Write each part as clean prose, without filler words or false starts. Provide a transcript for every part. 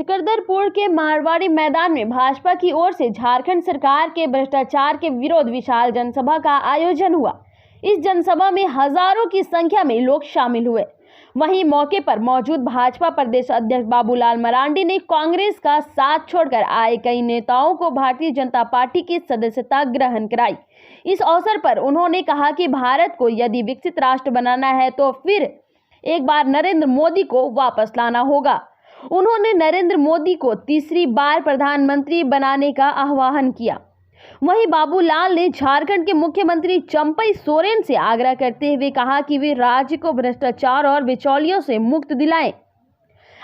सिकंदरपुर के मारवाड़ी मैदान में भाजपा की ओर से झारखंड सरकार के भ्रष्टाचार के विरोध विशाल जनसभा का आयोजन हुआ। इस जनसभा में हजारों की संख्या में लोग शामिल हुए। वहीं मौके पर मौजूद भाजपा प्रदेश अध्यक्ष बाबूलाल मरांडी ने कांग्रेस का साथ छोड़कर आए कई नेताओं को भारतीय जनता पार्टी की सदस्यता ग्रहण कराई। इस अवसर पर उन्होंने कहा कि भारत को यदि विकसित राष्ट्र बनाना है तो फिर एक बार नरेंद्र मोदी को वापस लाना होगा। उन्होंने नरेंद्र मोदी को तीसरी बार प्रधानमंत्री बनाने का आह्वान किया। वहीं बाबूलाल ने झारखंड के मुख्यमंत्री चंपई सोरेन से आग्रह करते हुए कहा कि वे राज्य को भ्रष्टाचार और बिचौलियों से मुक्त दिलाएं,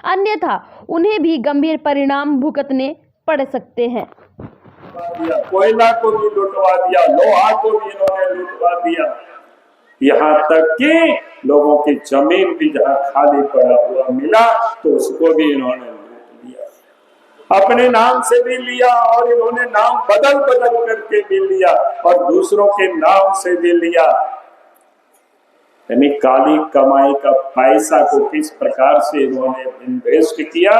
अन्यथा उन्हें भी गंभीर परिणाम भुगतने पड़ सकते हैं। कोयला को भी लुटवा दिया, लोहा को भी इन्होंने लुटवा दिया, यहाँ तक कि लोगों की जमीन भी जहाँ खाली पड़ा हुआ मिला तो उसको भी इन्होंने लूट लिया, अपने नाम से भी लिया और इन्होंने नाम बदल बदल करके भी लिया और दूसरों के नाम से भी लिया। यानी काली कमाई का पैसा को किस प्रकार से इन्होंने इन्वेस्ट किया,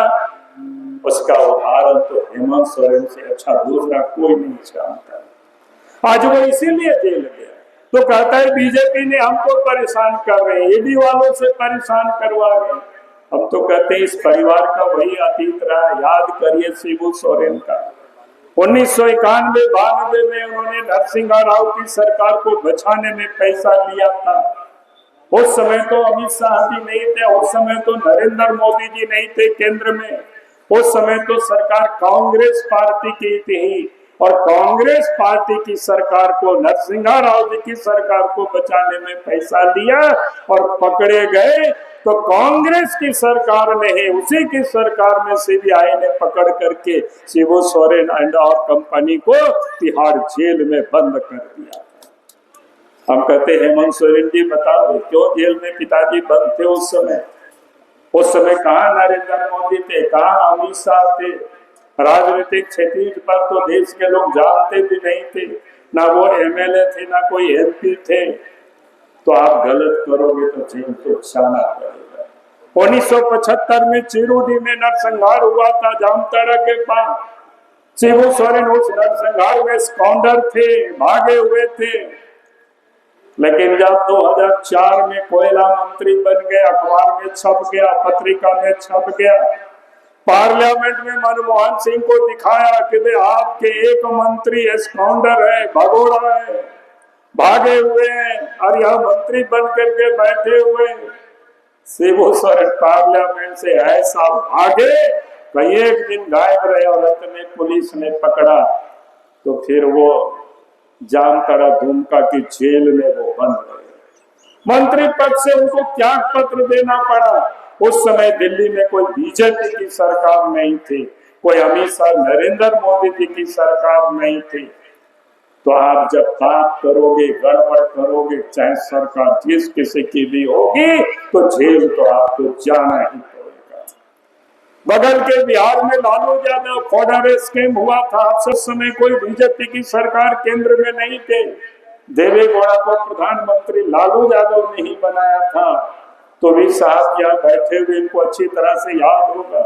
उसका उदाहरण तो हेमंत सोरेन से अच्छा दूसरा कोई नहीं जानता। आज वो इसीलिए जेल गया तो कहता है बीजेपी ने हमको परेशान कर रहे हैं, ईडी वालों से परेशान करवा रहे हैं। हम तो कहते हैं इस परिवार का वही अतीत रहा। याद करिए शिबू सोरेन का 1991-92 में उन्होंने नरसिंह राव की सरकार को बचाने में पैसा लिया था। उस समय तो अमित शाह जी नहीं थे, उस समय तो नरेंद्र मोदी जी नहीं थे केंद्र में, उस समय तो सरकार कांग्रेस पार्टी की थी और कांग्रेस पार्टी की सरकार को, नरसिंह राव जी की सरकार को बचाने में पैसा दिया और पकड़े गए तो कांग्रेस की सरकार ने ही, उसी की सरकार में सीबीआई ने पकड़ करके शिबू सोरेन एंड और कंपनी को तिहाड़ जेल में बंद कर दिया। हम कहते हेमंत सोरेन जी बताओ क्यों जेल में पिताजी बंद थे उस समय? उस समय कहाँ नरेंद्र मोदी थे, कहाँ अमित शाह थे? राजनीतिक क्षेत्र पर तो देश के लोग जानते भी नहीं थे, ना वो एमएलए थे ना कोई एमपी थे। तो आप गलत करोगे तो जेल तो जाना पड़ेगा। 1975 में चिरूडी में नरसंहार हुआ था जामताड़ा के पास। शिबू सोरेन उस नरसंहार में स्कॉन्डर थे, भागे हुए थे। लेकिन जब 2004 में कोयला मंत्री बन गए, अखबार में छप गया, पत्रिका में छप गया, पार्लियामेंट में मनमोहन सिंह को दिखाया कि वे आपके एक मंत्री स्कॉन्डर है, भगोड़ा है, भागे हुए हैं और यह मंत्री बन करके बैठे हुए। शिबू सोरेन पार्लियामेंट से ऐसा भागे कि एक दिन गायब रहे और इतने पुलिस ने पकड़ा तो फिर वो जामताड़ा दुमका की जेल में वो बंद रहे। मंत्री पद से उनको त्याग पत्र देना पड़ा। उस समय दिल्ली में कोई बीजेपी की सरकार नहीं थी, कोई अमित शाह नरेंद्र मोदी जी की सरकार नहीं थी। तो आप जब बात करोगे, गड़बड़ करोगे, चाहे सरकार जिस किसी की भी होगी तो जेल तो आपको जाना ही पड़ेगा। बगल के बिहार में लालू यादव फॉर्डर स्कीम हुआ था, उस समय कोई बीजेपी की सरकार केंद्र में नहीं थे। देवेगौड़ा को प्रधानमंत्री लालू यादव ने ही बनाया था। तो भी साहब यहाँ बैठे हुए इनको अच्छी तरह से याद होगा।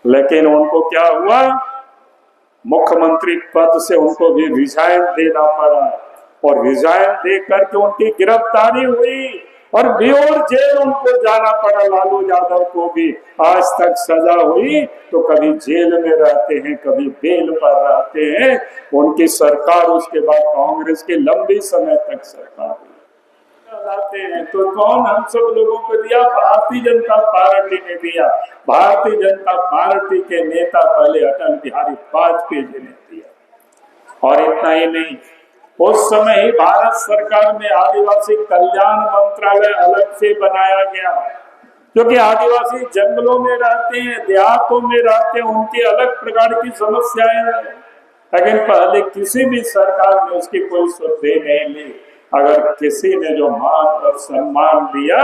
लेकिन उनको क्या हुआ, मुख्यमंत्री पद से उनको भी रिजाइन देना पड़ा और रिजाइन दे करके उनकी गिरफ्तारी हुई और ब्योर जेल उनको जाना पड़ा। लालू यादव को भी आज तक सजा हुई तो कभी जेल में रहते हैं, कभी बेल पर रहते हैं। उनकी सरकार उसके बाद कांग्रेस की लंबी समय तक सरकार हुई। हैं तो कौन हम सब लोगों को दिया? भारतीय जनता पार्टी ने दिया। भारतीय जनता पार्टी के नेता पहले अटल बिहारी वाजपेयी जी ने दिया। और इतना ही नहीं, उस समय ही भारत सरकार में आदिवासी कल्याण मंत्रालय अलग से बनाया गया, क्योंकि आदिवासी जंगलों में रहते हैं, देहातों में रहते हैं, उनकी अलग प्रकार की समस्याएं हैं। लेकिन पहले किसी भी सरकार ने उसकी कोई सुधे नहीं ली। अगर किसी ने जो मान और सम्मान दिया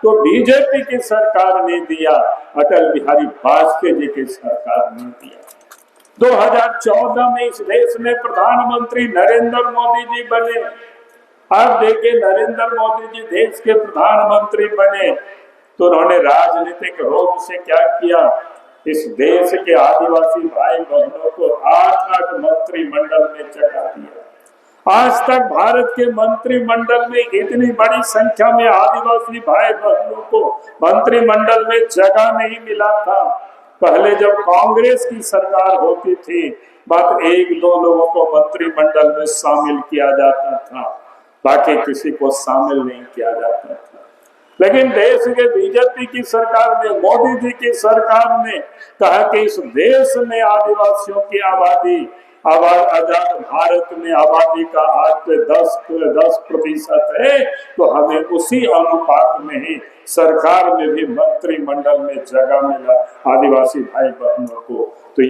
तो बीजेपी की सरकार ने दिया, अटल बिहारी वाजपेयी जी की सरकार ने दिया। 2014 में इस देश में प्रधानमंत्री नरेंद्र मोदी जी बने। अब देखिए नरेंद्र मोदी जी देश के प्रधानमंत्री बने तो उन्होंने राजनीतिक रोग से क्या किया, इस देश के आदिवासी भाई बहनों को 8 मंत्रिमंडल में जगह दिया। आज तक भारत के मंत्रिमंडल में इतनी बड़ी संख्या में आदिवासी भाई बहनों को मंत्रिमंडल में जगह नहीं मिला था। पहले जब कांग्रेस की सरकार होती थी, बस 1-2 लोगों को मंत्रिमंडल में शामिल किया जाता था, बाकी किसी को शामिल नहीं किया जाता था। लेकिन देश के बीजेपी की सरकार ने, मोदी जी की सरकार ने कहा कि इस देश में आदिवासियों की आजाद भारत में आबादी का आज पे 10% है, तो हमें उसी अनुपात में ही सरकार में भी मंत्रिमंडल में जगह मिला आदिवासी भाई बहनों को। तो